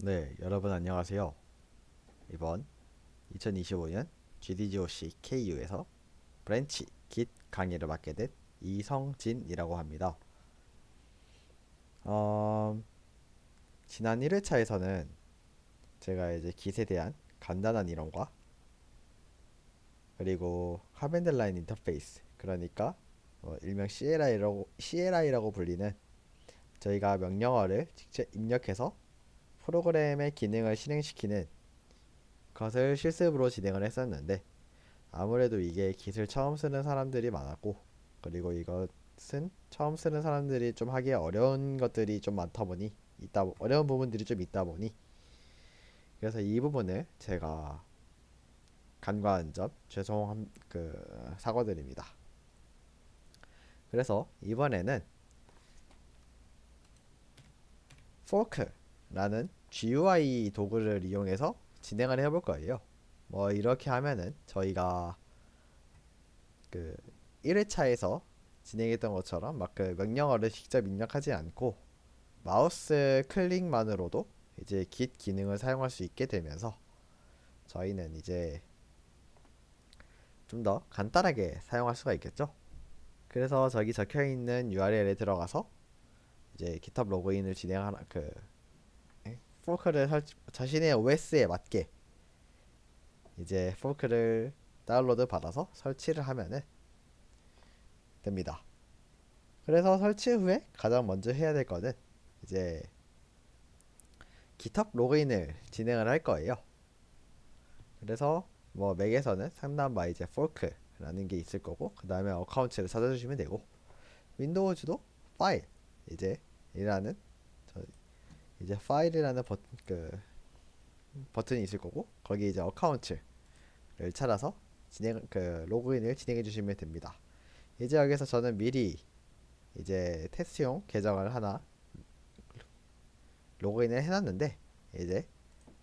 네, 여러분 안녕하세요. 이번 2025년 GDGOC KU에서 브랜치 깃 강의를 맡게 된 이성진이라고 합니다. 어, 지난 1회차에서는 제가 이제 깃에 대한 간단한 이론과 그리고 커맨드 라인 인터페이스, 그러니까 일명 CLI라고 불리는 저희가 명령어를 직접 입력해서 프로그램의 기능을 실행시키는 것을 실습으로 진행을 했었는데, 아무래도 이게 깃을 처음 쓰는 사람들이 많았고, 그리고 이것은 처음 쓰는 사람들이 좀 하기 어려운 것들이 좀 많다 보니, 어려운 부분들이 좀 있다 보니, 그래서 이 부분을 제가 간과한 점 사과드립니다. 그래서 이번에는 fork라는 GUI 도구를 이용해서 진행을 해볼 거예요. 뭐 이렇게 하면은 저희가 그 1회차에서 진행했던 것처럼 막 그 명령어를 직접 입력하지 않고 마우스 클릭만으로도 이제 git 기능을 사용할 수 있게 되면서 저희는 이제 좀 더 간단하게 사용할 수가 있겠죠. 그래서 저기 적혀 있는 URL에 들어가서 이제 GitHub 로그인을 진행하는 포크를 자신의 OS에 맞게 이제 포크를 다운로드 받아서 설치를 하면은 됩니다. 그래서 설치 후에 가장 먼저 해야 될 거는 이제 GitHub 로그인을 진행을 할 거예요. 그래서 뭐 맥에서는 상단 바에 이제 fork라는 게 있을 거고, 그 다음에 어카운트를 찾아주시면 되고, 윈도우즈도 파일 이제 이라는 저 이제 파일이라는 버튼이 있을 거고, 거기 이제 어카운트를 찾아서 로그인을 진행해 주시면 됩니다. 이제 여기서 저는 미리 이제 테스트용 계정을 하나 로그인을 해놨는데, 이제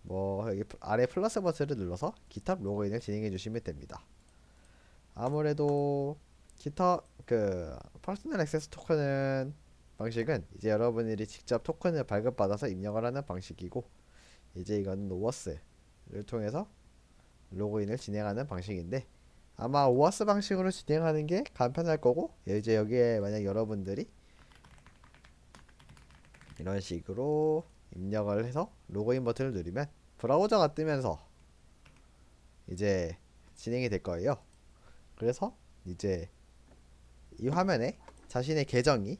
뭐 여기 아래 플러스 버튼을 눌러서 GitHub 로그인을 진행해 주시면 됩니다. 아무래도 GitHub 퍼스널 액세스 토큰 방식은 이제 여러분들이 직접 토큰을 발급받아서 입력을 하는 방식이고, 이제 이건 오워스를 통해서 로그인을 진행하는 방식인데, 아마 오워스 방식으로 진행하는 게 간편할 거고, 이제 여기에 만약 여러분들이 이런 식으로 입력을 해서 로그인 버튼을 누르면 브라우저가 뜨면서 이제 진행이 될 거예요. 그래서 이제 이 화면에 자신의 계정이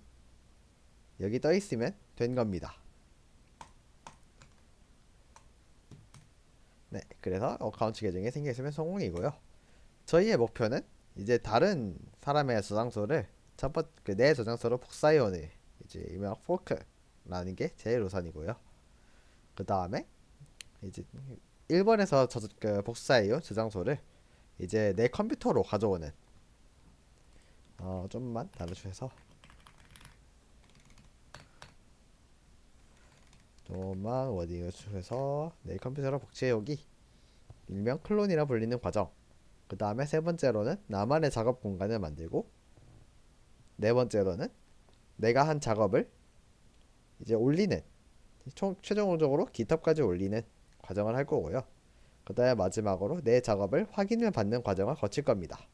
여기 떠 있으면 된 겁니다. 네, 그래서 어카운트 계정이 생겨 있으면 성공이고요. 저희의 목표는 이제 다른 사람의 저장소를 내 저장소로 복사해오는 이제 일명 포크라는 게 제일 우선이고요. 그 다음에 이제 1번에서 복사해온 저장소를 이제 내 컴퓨터로 가져오는, 좀만 단어주해서 좀만 워딩을 주해서 내 컴퓨터로 복제해오기, 일명 클론이라 불리는 과정. 그 다음에 세 번째로는 나만의 작업 공간을 만들고, 네 번째로는 내가 한 작업을 이제 올리는, 최종적으로 GitHub까지 올리는 과정을 할 거고요. 그 다음에 마지막으로 내 작업을 확인을 받는 과정을 거칠 겁니다.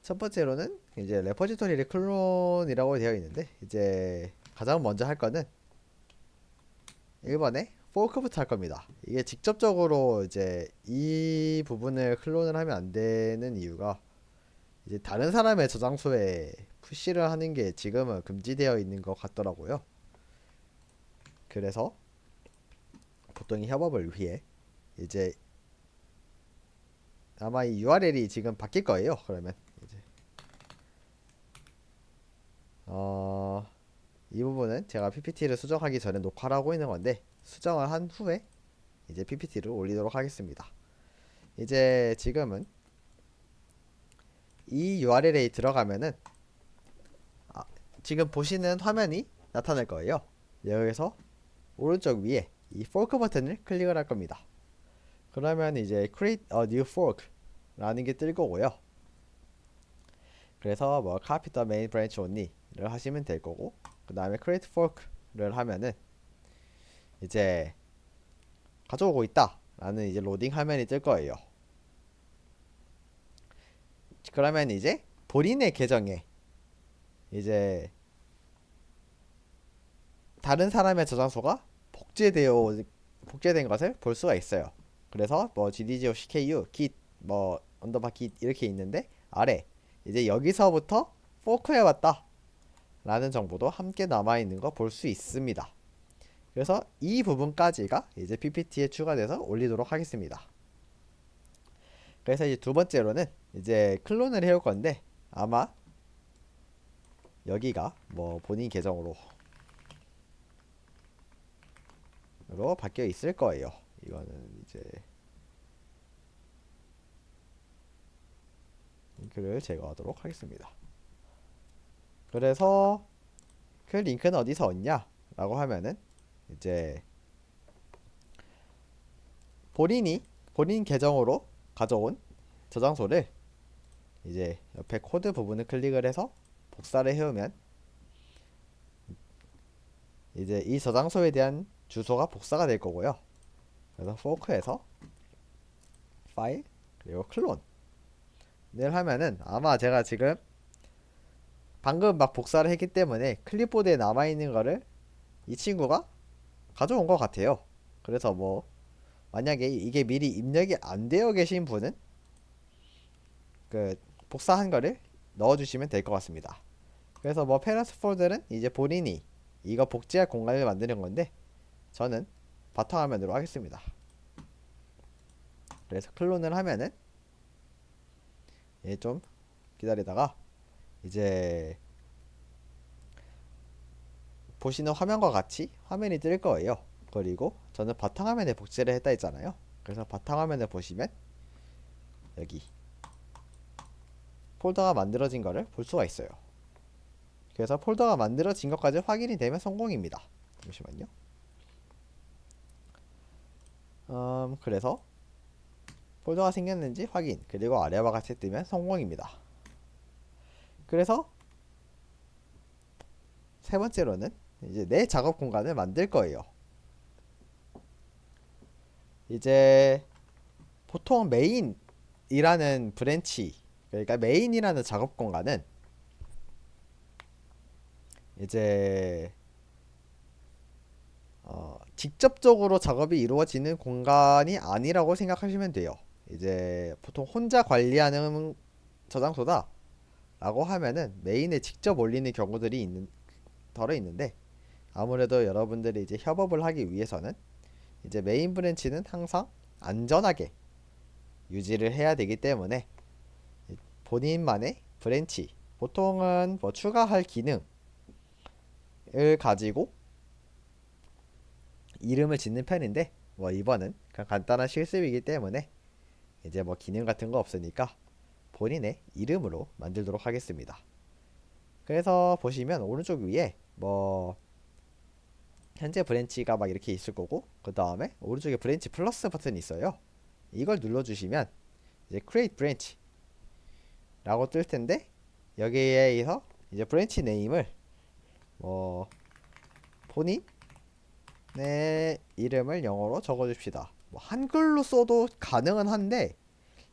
첫 번째로는 이제 레포지토리를 클론이라고 되어 있는데, 이제 가장 먼저 할 거는 1번에 포크부터 할 겁니다. 이게 직접적으로 이제 이 부분을 클론을 하면 안 되는 이유가, 이제 다른 사람의 저장소에 푸시를 하는 게 지금은 금지되어 있는 것 같더라고요. 그래서 보통 이 협업을 위해 이제 아마 이 URL이 지금 바뀔 거예요. 그러면 이제 이 부분은 제가 PPT를 수정하기 전에 녹화를 하고 있는 건데, 수정을 한 후에 이제 PPT를 올리도록 하겠습니다. 이제 지금은 이 URL에 들어가면은 지금 보시는 화면이 나타날 거예요. 여기서 오른쪽 위에 이 fork 버튼을 클릭을 할 겁니다. 그러면 이제 create a new fork 라는 게 뜰 거고요. 그래서 뭐 copy the main branch only를 하시면 될 거고, 그 다음에 create fork 하면은 이제 가져오고 있다 라는 이제 로딩 화면이 뜰 거예요. 그러면 이제 본인의 계정에 이제 다른 사람의 저장소가 복제된 것을 볼 수가 있어요. 그래서 뭐 gdgocu git 뭐 언더바 git 이렇게 있는데 아래 이제 여기서부터 포크해 왔다 라는 정보도 함께 남아 있는 거 볼 수 있습니다. 그래서 이 부분까지가 이제 PPT에 추가돼서 올리도록 하겠습니다. 그래서 이제 두 번째로는 이제 클론을 해올 건데 아마 여기가 뭐 본인 계정으로 바뀌어 있을 거예요. 이거는 이제 링크를 제거하도록 하겠습니다. 그래서 그 링크는 어디서 얻냐 라고 하면은 이제 본인 계정으로 가져온 저장소를 이제 옆에 코드 부분을 클릭을 해서 복사를 해오면 이제 이 저장소에 대한 주소가 복사가 될 거고요. 그래서 포크에서 파일 그리고 클론을 하면은 아마 제가 지금 방금 막 복사를 했기 때문에 클립보드에 남아있는 거를 이 친구가 가져온 것 같아요. 그래서 뭐 만약에 이게 미리 입력이 안 되어 계신 분은 그 복사한 거를 넣어주시면 될 것 같습니다. 그래서 뭐 페런트 폴더는 이제 본인이 이거 복제할 공간을 만드는 건데 저는 바탕화면으로 하겠습니다. 그래서 클론을 하면은 좀 기다리다가 이제 보시는 화면과 같이 화면이 뜰 거예요. 그리고 저는 바탕화면에 복제를 했다 했잖아요. 그래서 바탕화면을 보시면 여기 폴더가 만들어진 거를 볼 수가 있어요. 그래서 폴더가 만들어진 것까지 확인이 되면 성공입니다. 잠시만요. 그래서 폴더가 생겼는지 확인 그리고 아래와 같이 뜨면 성공입니다. 그래서 세 번째로는 이제 내 작업 공간을 만들 거예요. 이제 보통 메인이라는 브랜치 그러니까 메인이라는 작업 공간은 이제 직접적으로 작업이 이루어지는 공간이 아니라고 생각하시면 돼요. 이제 보통 혼자 관리하는 저장소다 라고 하면은 메인에 직접 올리는 경우들이 덜어 있는데 아무래도 여러분들이 이제 협업을 하기 위해서는 이제 메인 브랜치는 항상 안전하게 유지를 해야 되기 때문에 본인만의 브랜치 보통은 뭐 추가할 기능을 가지고 이름을 짓는 편인데 뭐 이번은 그냥 간단한 실습이기 때문에 이제 뭐 기능 같은 거 없으니까 본인의 이름으로 만들도록 하겠습니다. 그래서 보시면 오른쪽 위에 뭐 현재 브랜치가 막 이렇게 있을 거고 그 다음에 오른쪽에 브랜치 플러스 버튼이 있어요. 이걸 눌러주시면 이제 create branch 라고 뜰 텐데 여기에서 이제 브랜치 네임을 뭐 본인의 이름을 영어로 적어줍시다. 뭐 한글로 써도 가능은 한데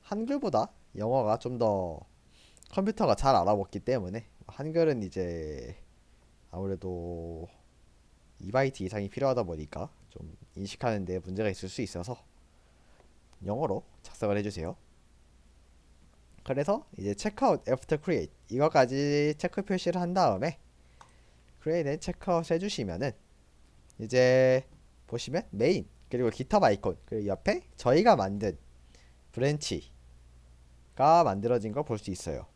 한글보다 영어가 좀 더 컴퓨터가 잘 알아먹기 때문에 한글은 이제 아무래도 2바이트 이상이 필요하다 보니까 좀 인식하는 데 문제가 있을 수 있어서 영어로 작성을 해주세요. 그래서 이제 checkout after create 이거까지 체크 표시를 한 다음에 create and checkout 해주시면은 이제 보시면 메인 그리고 GitHub 아이콘 그리고 옆에 저희가 만든 브랜치가 만들어진 걸 볼 수 있어요.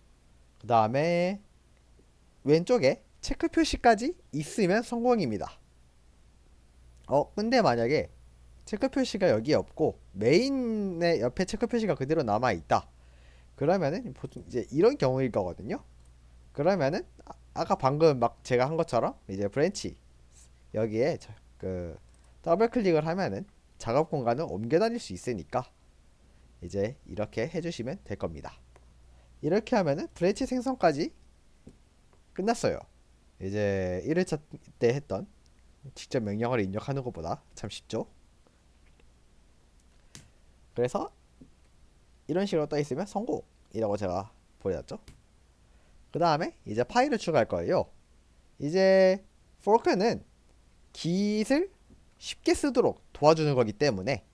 그 다음에 왼쪽에 체크 표시까지 있으면 성공입니다. 근데 만약에 체크 표시가 여기에 없고 메인의 옆에 체크 표시가 그대로 남아 있다. 그러면은 보통 이제 이런 경우일 거거든요. 그러면은 아까 방금 막 제가 한 것처럼 이제 브랜치 여기에 그 더블 클릭을 하면은 작업 공간을 옮겨 다닐 수 있으니까 이제 이렇게 해주시면 될 겁니다. 이렇게 하면은 브랜치 생성까지 끝났어요. 이제 1회차 때 했던 직접 명령어를 입력하는 것보다 참 쉽죠. 그래서 이런 식으로 떠 있으면 성공이라고 제가 보여줬죠. 그 다음에 이제 파일을 추가할 거예요. 이제 fork는 git을 쉽게 쓰도록 도와주는 거기 때문에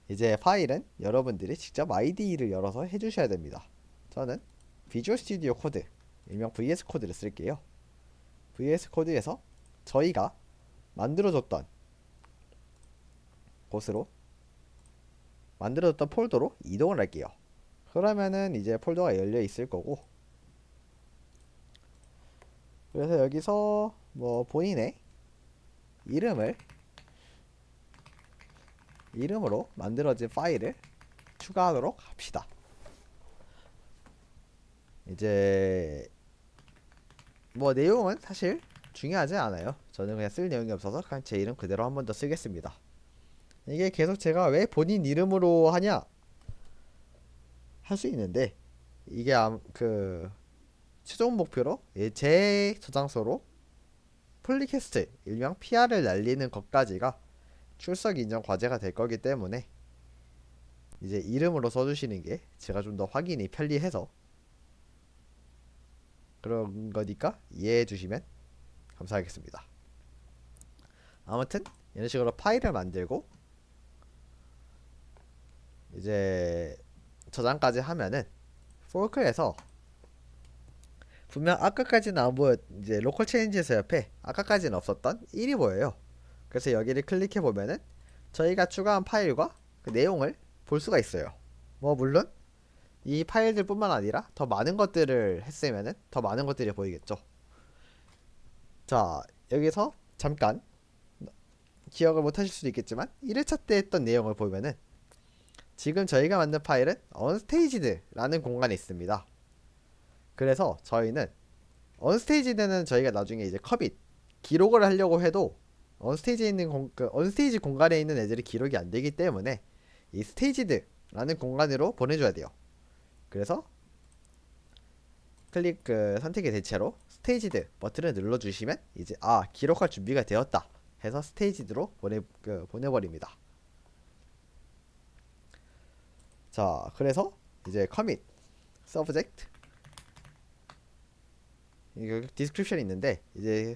이제 파일은 여러분들이 직접 IDE를 열어서 해주셔야 됩니다. 저는 비주얼 스튜디오 코드, 일명 VS 코드를 쓸게요. VS 코드에서 저희가 만들어줬던 곳으로 만들어줬던 폴더로 이동을 할게요. 그러면은 이제 폴더가 열려 있을 거고, 그래서 여기서 뭐 본인의 이름으로 만들어진 파일을 추가하도록 합시다. 이제 뭐 내용은 사실 중요하지 않아요. 저는 그냥 쓸 내용이 없어서 그냥 제 이름 그대로 한 번 더 쓰겠습니다. 이게 계속 제가 왜 본인 이름으로 하냐 할 수 있는데, 이게 그 최종 목표로 제 저장소로 폴리캐스트 일명 PR을 날리는 것까지가 출석 인정 과제가 될 거기 때문에 이제 이름으로 써주시는 게 제가 좀 더 확인이 편리해서 그런 거니까 이해해 주시면 감사하겠습니다. 아무튼 이런 식으로 파일을 만들고 이제 저장까지 하면은 포크에서 분명 아까까지는 안 보였, 이제 로컬 체인지에서 옆에 아까까지는 없었던 1이 보여요. 그래서 여기를 클릭해 보면은 저희가 추가한 파일과 그 내용을 볼 수가 있어요. 뭐 물론 이 파일들 뿐만 아니라 더 많은 것들을 했으면은 더 많은 것들이 보이겠죠. 자, 여기서 잠깐 기억을 못 하실 수도 있겠지만 1회차 때 했던 내용을 보면은 지금 저희가 만든 파일은 언스테이지드라는 공간에 있습니다. 그래서 저희는 언스테이지드는 저희가 나중에 이제 커밋 기록을 하려고 해도 언스테이지에 있는 언스테이지 공간에 있는 애들이 기록이 안 되기 때문에 이 스테이지드라는 공간으로 보내줘야 돼요. 그래서 선택의 대체로 스테이지드 버튼을 눌러주시면 이제 기록할 준비가 되었다 해서 스테이지드로 보내버립니다. 자, 그래서 이제 commit subject 이거 디스크립션이 있는데 이제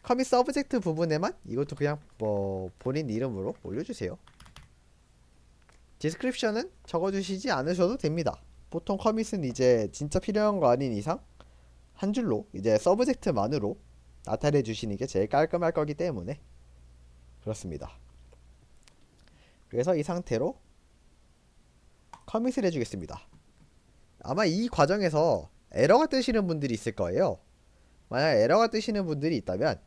commit subject 부분에만 이것도 그냥 뭐 본인 이름으로 올려주세요. 디스크립션은 적어주시지 않으셔도 됩니다. 보통 커밋은 이제 진짜 필요한 거 아닌 이상 한 줄로 이제 서브젝트만으로 나타내 주시는 게 제일 깔끔할 거기 때문에 그렇습니다. 그래서 이 상태로 커밋을 해주겠습니다. 아마 이 과정에서 에러가 뜨시는 분들이 있을 거예요. 만약 에러가 뜨시는 분들이 있다면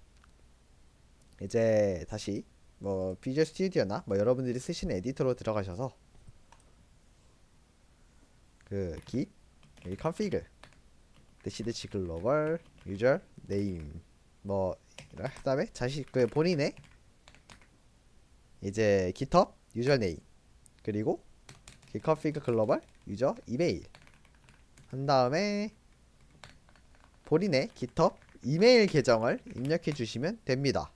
이제 다시 뭐 비주얼 스튜디오나 뭐 여러분들이 쓰시는 에디터로 들어가셔서 그 git 여기 config dash global user name 뭐 그다음에 그 본인의 이제 GitHub 유저네임 그리고 config global user 이메일 한 다음에 본인의 GitHub 이메일 계정을 입력해 주시면 됩니다.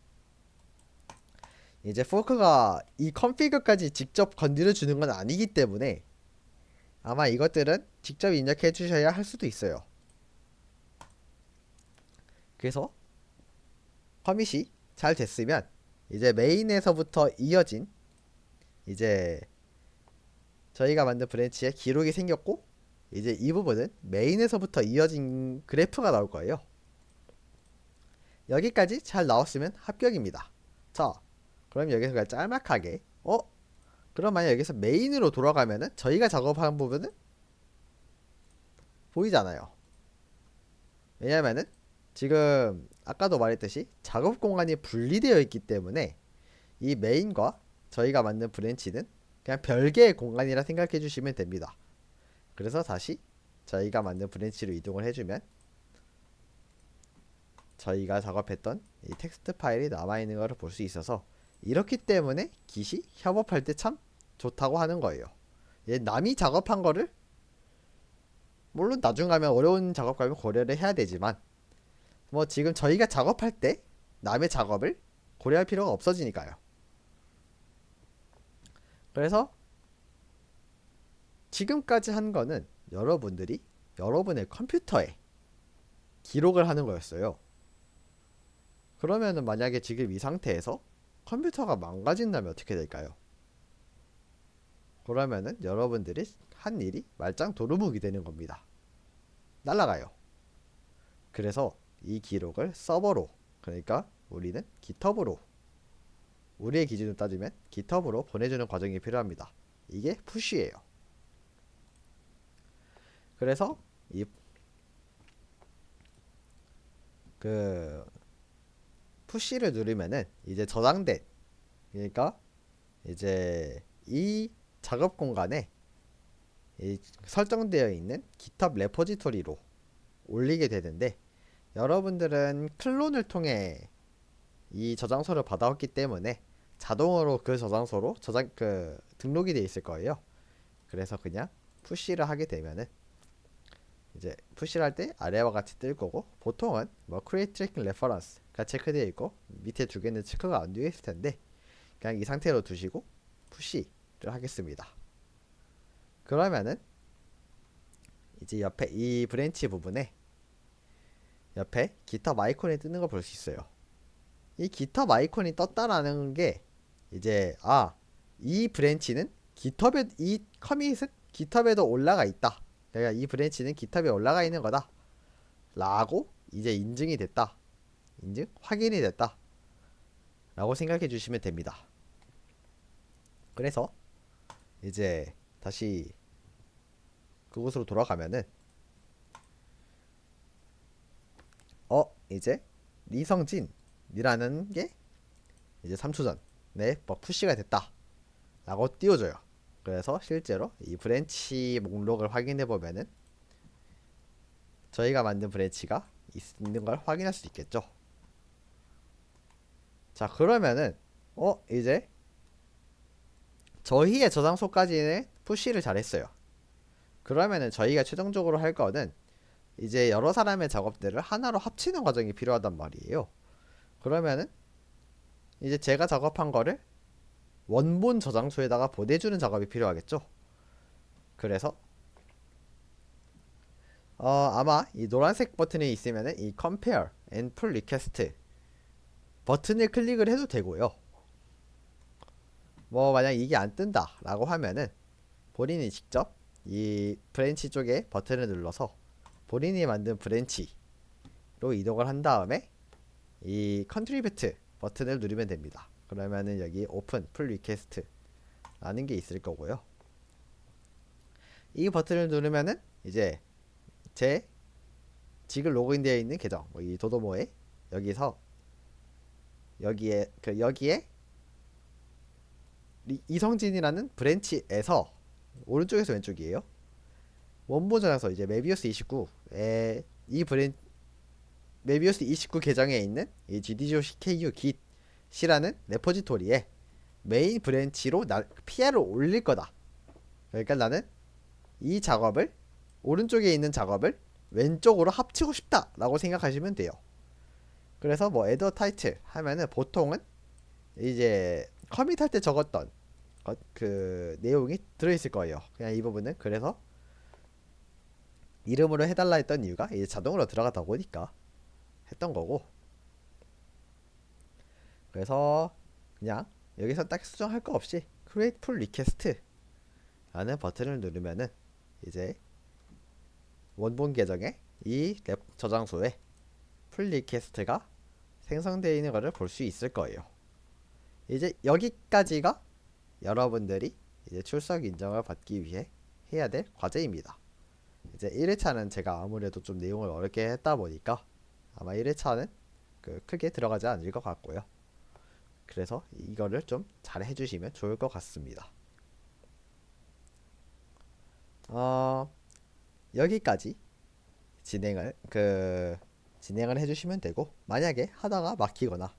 이제 포크가 이 config까지 직접 건드려 주는 건 아니기 때문에 아마 이것들은 직접 입력해 주셔야 할 수도 있어요. 그래서 커밋이 잘 됐으면 이제 메인에서부터 이어진 이제 저희가 만든 브랜치에 기록이 생겼고 이제 이 부분은 메인에서부터 이어진 그래프가 나올 거예요. 여기까지 잘 나왔으면 합격입니다. 자, 그럼 여기서 그냥 짤막하게 그럼 만약 여기서 메인으로 돌아가면은 저희가 작업한 부분은 보이잖아요. 왜냐면은 지금 아까도 말했듯이 작업 공간이 분리되어 있기 때문에 이 메인과 저희가 만든 브랜치는 그냥 별개의 공간이라 생각해 주시면 됩니다. 그래서 다시 저희가 만든 브랜치로 이동을 해주면 저희가 작업했던 이 텍스트 파일이 남아있는 것을 볼 수 있어서 이렇기 때문에 Git이 협업할 때 참 좋다고 하는 거예요. 남이 작업한 거를 물론 나중 가면 어려운 작업감을 고려를 해야 되지만 뭐 지금 저희가 작업할 때 남의 작업을 고려할 필요가 없어지니까요. 그래서 지금까지 한 거는 여러분들이 여러분의 컴퓨터에 기록을 하는 거였어요. 그러면은 만약에 지금 이 상태에서 컴퓨터가 망가진다면 어떻게 될까요? 그러면은 여러분들이 한 일이 말짱 도루묵이 되는 겁니다. 날아가요. 그래서 이 기록을 서버로, 그러니까 우리는 깃허브로, 우리의 기준으로 따지면 깃허브로 보내주는 과정이 필요합니다. 이게 푸시예요. 그래서 이 그 푸시를 누르면은 이제 저장된, 그러니까 이제 이 작업 공간에 이 설정되어 있는 GitHub 레포지토리로 올리게 되는데, 여러분들은 클론을 통해 이 저장소를 받아왔기 때문에 자동으로 그 저장소로 등록이 되어 있을 거예요. 그래서 그냥 푸시를 하게 되면은 이제 푸시를 할 때 아래와 같이 뜰 거고, 보통은 뭐 create tracking reference가 체크되어 있고 밑에 두 개는 체크가 안 되어 있을 텐데 그냥 이 상태로 두시고 푸시를 하겠습니다. 그러면은 이제 옆에 이 브랜치 부분에 옆에 GitHub 아이콘이 뜨는 걸 볼 수 있어요. 이 GitHub 아이콘이 떴다라는 게 이제 이 브랜치는 깃허브에, 이 커밋은 깃허브에도 올라가 있다. 그러니까 이 브랜치는 깃허브에 올라가 있는 거다 라고 이제 인증이 됐다, 확인이 됐다 라고 생각해 주시면 됩니다. 그래서 이제 다시 그곳으로 돌아가면은 이제 리성진이라는 게 이제 3초 전에 뭐 푸시가 됐다 라고 띄워줘요. 그래서 실제로 이 브랜치 목록을 확인해 보면은 저희가 만든 브랜치가 있는 걸 확인할 수 있겠죠. 자, 그러면은 이제 저희의 저장소까지는 푸시를 잘했어요. 그러면은 저희가 최종적으로 할 거는 이제 여러 사람의 작업들을 하나로 합치는 과정이 필요하단 말이에요. 그러면은 이제 제가 작업한 거를 원본 저장소에다가 보내주는 작업이 필요하겠죠. 그래서 아마 이 노란색 버튼이 있으면은 이 compare and pull request 버튼을 클릭을 해도 되고요. 뭐 만약 이게 안 뜬다 라고 하면은 본인이 직접 이 브랜치 쪽에 버튼을 눌러서 본인이 만든 브랜치로 이동을 한 다음에 이 contribute 버튼을 누르면 됩니다. 그러면은 여기 open pull request 라는 게 있을 거고요. 이 버튼을 누르면은 이제 제 지금 로그인되어 있는 계정, 이 도도모에 여기서 여기에 이성진이라는 브랜치에서 오른쪽에서 왼쪽이에요. 원본 저장소 이제 메비우스 29에 메비우스 29 계정에 있는 이 gdgo.ku git이라는 레포지토리에 메인 브랜치로 PR을 올릴 거다. 그러니까 나는 이 작업을, 오른쪽에 있는 작업을 왼쪽으로 합치고 싶다 라고 생각하시면 돼요. 그래서 뭐 add title 하면은 보통은 이제 커밋할 때 적었던 그 내용이 들어있을 거예요. 그냥 이 부분은 그래서 이름으로 해달라 했던 이유가 이제 자동으로 들어가다 보니까 했던 거고, 그래서 그냥 여기서 딱 수정할 거 없이 create pull request 라는 버튼을 누르면은 이제 원본 계정에 이 랩 저장소에 pull request가 생성되어 있는 것을 볼 수 있을 거예요. 이제 여기까지가 여러분들이 이제 출석 인정을 받기 위해 해야 될 과제입니다. 이제 1회차는 제가 아무래도 좀 내용을 어렵게 했다 보니까 아마 1회차는 크게 들어가지 않을 것 같고요. 그래서 이거를 좀 잘 해주시면 좋을 것 같습니다. 여기까지 진행을 해주시면 되고, 만약에 하다가 막히거나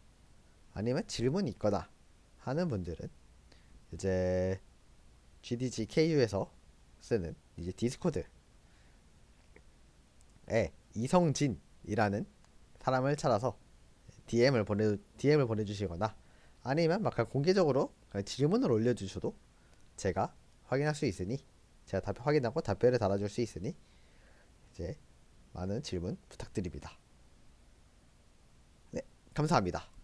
아니면 질문이 있거나 하는 분들은 이제 GDGKU에서 쓰는 이제 디스코드에 이성진이라는 사람을 찾아서 DM을 보내주시거나 아니면 막 그냥 공개적으로 그냥 질문을 올려주셔도 제가 확인할 수 있으니 제가 확인하고 답변을 달아줄 수 있으니 이제 많은 질문 부탁드립니다. 네, 감사합니다.